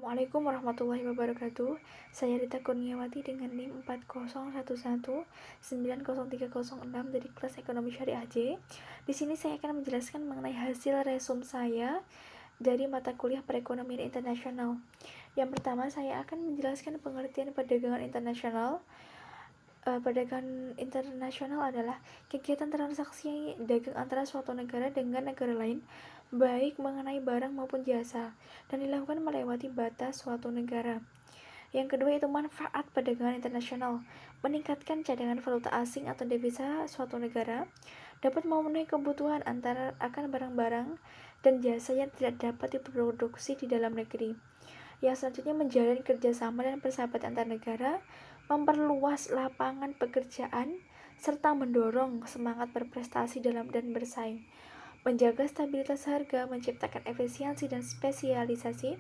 Assalamualaikum warahmatullahi wabarakatuh. Saya Rita Kurniawati dengan NIM 401190306 dari kelas Ekonomi Syariah J. Di sini saya akan menjelaskan mengenai hasil resum saya dari mata kuliah Perekonomian Internasional. Yang pertama, saya akan menjelaskan pengertian perdagangan internasional. Perdagangan internasional adalah kegiatan transaksi dagang antara suatu negara dengan negara lain, baik mengenai barang maupun jasa, dan dilakukan melewati batas suatu negara. Yang kedua itu manfaat perdagangan internasional, meningkatkan cadangan valuta asing atau devisa suatu negara, dapat memenuhi kebutuhan antara akan barang-barang dan jasa yang tidak dapat diproduksi di dalam negeri. Yang selanjutnya menjalin kerjasama dan persahabatan antar negara, memperluas lapangan pekerjaan, serta mendorong semangat berprestasi dalam dan bersaing, menjaga stabilitas harga, menciptakan efisiensi dan spesialisasi,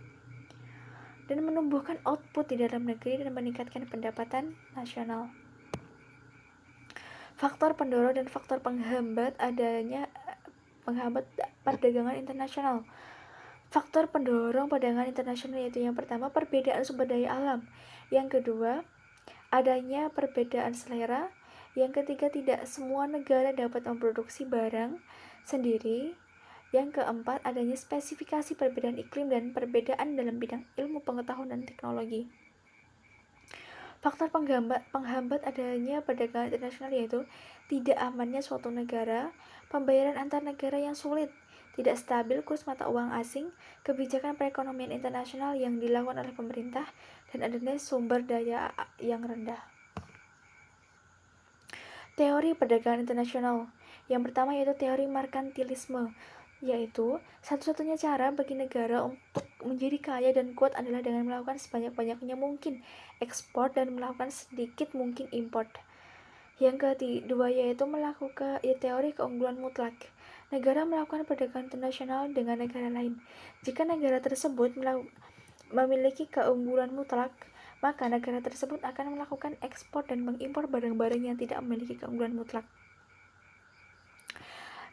dan menumbuhkan output di dalam negeri dan meningkatkan pendapatan nasional. Faktor pendorong dan faktor penghambat perdagangan internasional. Faktor pendorong perdagangan internasional yaitu yang pertama perbedaan sumber daya alam, yang kedua adanya perbedaan selera, yang ketiga tidak semua negara dapat memproduksi barang sendiri, yang keempat adanya spesifikasi perbedaan iklim dan perbedaan dalam bidang ilmu pengetahuan dan teknologi. Faktor penghambat adanya perdagangan internasional yaitu tidak amannya suatu negara, pembayaran antar negara yang sulit, tidak stabil kurs mata uang asing, kebijakan perekonomian internasional yang dilakukan oleh pemerintah, dan adanya sumber daya yang rendah. Teori perdagangan internasional. Yang pertama yaitu teori merkantilisme, yaitu satu-satunya cara bagi negara untuk menjadi kaya dan kuat adalah dengan melakukan sebanyak-banyaknya mungkin ekspor dan melakukan sedikit mungkin import. Yang kedua yaitu melakukan teori keunggulan mutlak. Negara melakukan perdagangan internasional dengan negara lain. Jika negara tersebut memiliki keunggulan mutlak, maka negara tersebut akan melakukan ekspor dan mengimpor barang-barang yang tidak memiliki keunggulan mutlak.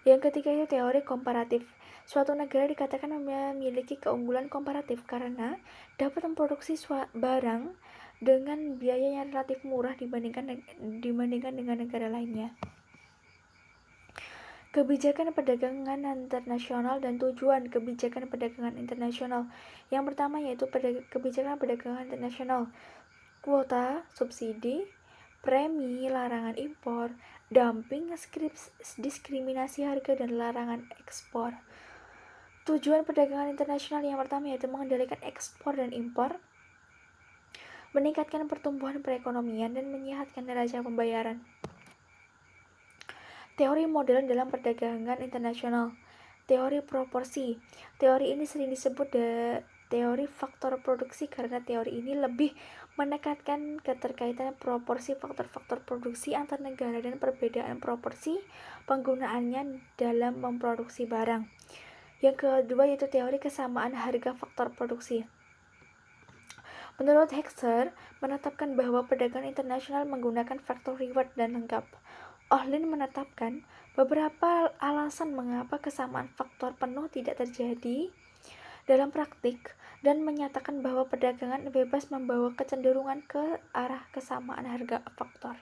Yang ketiga itu teori komparatif. Suatu negara dikatakan memiliki keunggulan komparatif karena dapat memproduksi barang dengan biaya yang relatif murah dibandingkan dengan negara lainnya. Kebijakan perdagangan internasional dan tujuan kebijakan perdagangan internasional. Yang pertama yaitu kebijakan perdagangan internasional, kuota, subsidi, premi, larangan impor, dumping, diskriminasi harga, dan larangan ekspor. Tujuan perdagangan internasional yang pertama yaitu mengendalikan ekspor dan impor, meningkatkan pertumbuhan perekonomian, dan menyehatkan neraca pembayaran. Teori modern dalam perdagangan internasional. Teori proporsi. Teori ini sering disebut teori faktor produksi karena teori ini lebih menekankan keterkaitan proporsi faktor-faktor produksi antar negara dan perbedaan proporsi penggunaannya dalam memproduksi barang. Yang kedua yaitu teori kesamaan harga faktor produksi. Menurut Hexer, menetapkan bahwa perdagangan internasional menggunakan faktor reward dan lengkap. Ohlin menetapkan beberapa alasan mengapa kesamaan faktor penuh tidak terjadi dalam praktik dan menyatakan bahwa perdagangan bebas membawa kecenderungan ke arah kesamaan harga faktor.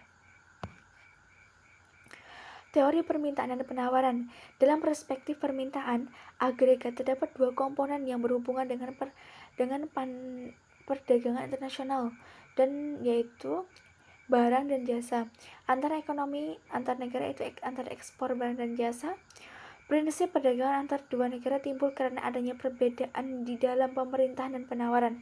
Teori permintaan dan penawaran. Dalam perspektif permintaan agregat terdapat dua komponen yang berhubungan dengan perdagangan internasional, dan yaitu barang dan jasa. Antara ekonomi antar negara itu antara ekspor barang dan jasa. Prinsip perdagangan antar dua negara timbul karena adanya perbedaan di dalam permintaan dan penawaran.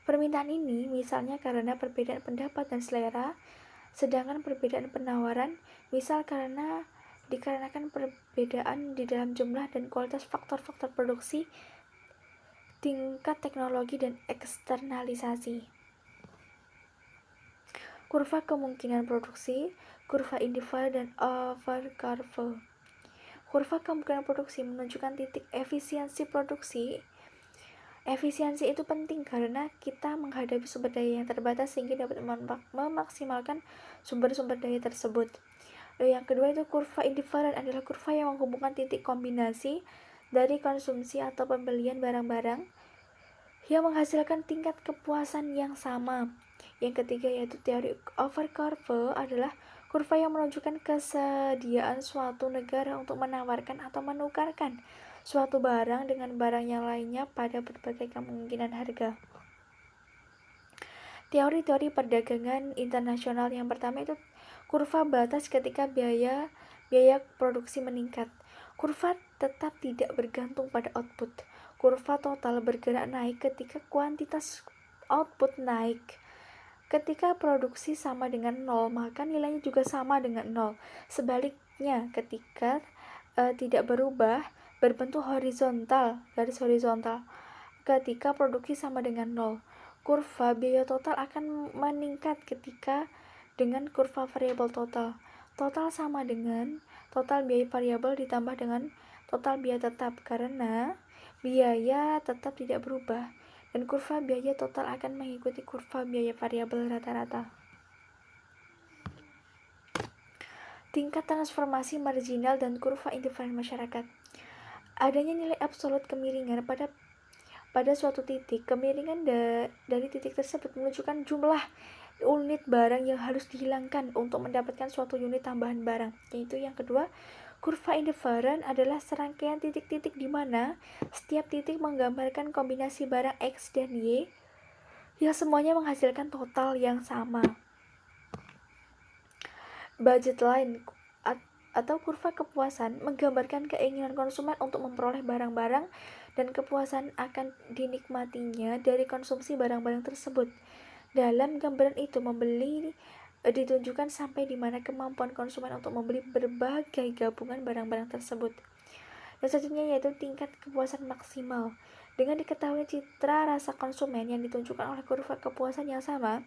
Permintaan ini misalnya karena perbedaan pendapat dan selera, sedangkan perbedaan penawaran misal dikarenakan perbedaan di dalam jumlah dan kualitas faktor-faktor produksi, tingkat teknologi, dan eksternalisasi. Kurva kemungkinan produksi, kurva Indivier dan Overcurve. Kurva kemungkinan produksi menunjukkan titik efisiensi produksi. Efisiensi itu penting karena kita menghadapi sumber daya yang terbatas sehingga dapat memaksimalkan sumber-sumber daya tersebut. Yang kedua itu kurva Indivier adalah kurva yang menghubungkan titik kombinasi dari konsumsi atau pembelian barang-barang yang menghasilkan tingkat kepuasan yang sama. Yang ketiga yaitu teori over curve adalah kurva yang menunjukkan kesediaan suatu negara untuk menawarkan atau menukarkan suatu barang dengan barang yang lainnya pada berbagai kemungkinan harga. Teori-teori perdagangan internasional yang pertama itu kurva batas ketika biaya produksi meningkat. Kurva tetap tidak bergantung pada output. Kurva total bergerak naik ketika kuantitas output naik. Ketika produksi sama dengan 0, maka nilainya juga sama dengan 0. Sebaliknya, ketika tidak berubah, berbentuk horizontal, garis horizontal. Ketika produksi sama dengan 0, kurva biaya total akan meningkat ketika dengan kurva variabel total. Total sama dengan total biaya variabel ditambah dengan total biaya tetap, karena biaya tetap tidak berubah dan kurva biaya total akan mengikuti kurva biaya variabel rata-rata. Tingkat transformasi marginal dan kurva indiferen masyarakat. Adanya nilai absolut kemiringan pada suatu titik. Kemiringan dari titik tersebut menunjukkan jumlah unit barang yang harus dihilangkan untuk mendapatkan suatu unit tambahan barang. Yaitu yang kedua, kurva indiferen adalah serangkaian titik-titik di mana setiap titik menggambarkan kombinasi barang X dan Y yang semuanya menghasilkan total yang sama. Budget line atau kurva kepuasan menggambarkan keinginan konsumen untuk memperoleh barang-barang dan kepuasan akan dinikmatinya dari konsumsi barang-barang tersebut. Dalam gambaran itu, membeli ditunjukkan sampai di mana kemampuan konsumen untuk membeli berbagai gabungan barang-barang tersebut. Dan selanjutnya yaitu tingkat kepuasan maksimal. Dengan diketahui citra rasa konsumen yang ditunjukkan oleh kurva kepuasan yang sama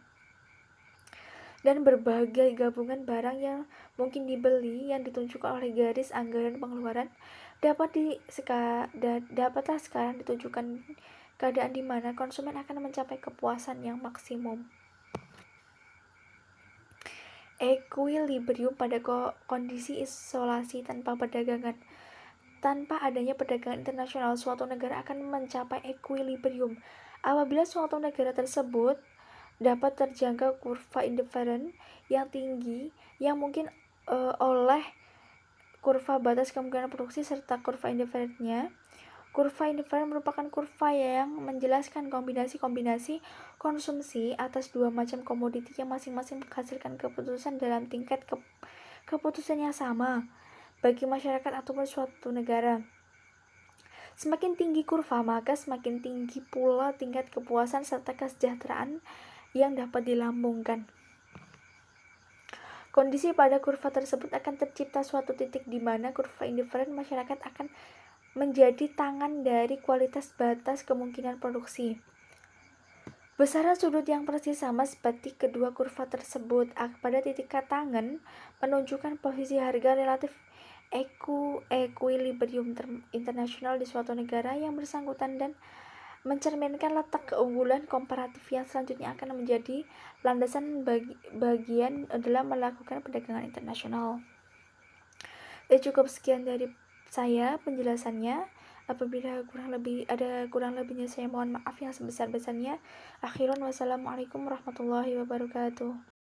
dan berbagai gabungan barang yang mungkin dibeli yang ditunjukkan oleh garis anggaran pengeluaran, dapatlah sekarang ditunjukkan keadaan di mana konsumen akan mencapai kepuasan yang maksimum. Equilibrium pada kondisi isolasi tanpa perdagangan. Tanpa adanya perdagangan internasional, suatu negara akan mencapai equilibrium apabila suatu negara tersebut dapat terjangkau kurva indiferen yang tinggi yang mungkin oleh kurva batas kemungkinan produksi serta kurva indiferennya. Kurva indiferen merupakan kurva yang menjelaskan kombinasi-kombinasi konsumsi atas dua macam komoditi yang masing-masing menghasilkan keputusan dalam tingkat keputusan yang sama bagi masyarakat ataupun suatu negara. Semakin tinggi kurva, maka semakin tinggi pula tingkat kepuasan serta kesejahteraan yang dapat dilambungkan. Kondisi pada kurva tersebut akan tercipta suatu titik di mana kurva indiferen masyarakat akan menjadi tangan dari kualitas batas kemungkinan produksi. Besaran sudut yang persis sama seperti kedua kurva tersebut pada titik tangan menunjukkan posisi harga relatif equilibrium internasional di suatu negara yang bersangkutan dan mencerminkan letak keunggulan komparatif yang selanjutnya akan menjadi landasan bagian dalam melakukan perdagangan internasional. Cukup sekian dari saya penjelasannya. Apabila kurang lebihnya saya mohon maaf yang sebesar-besarnya. Akhirun wassalamualaikum warahmatullahi wabarakatuh.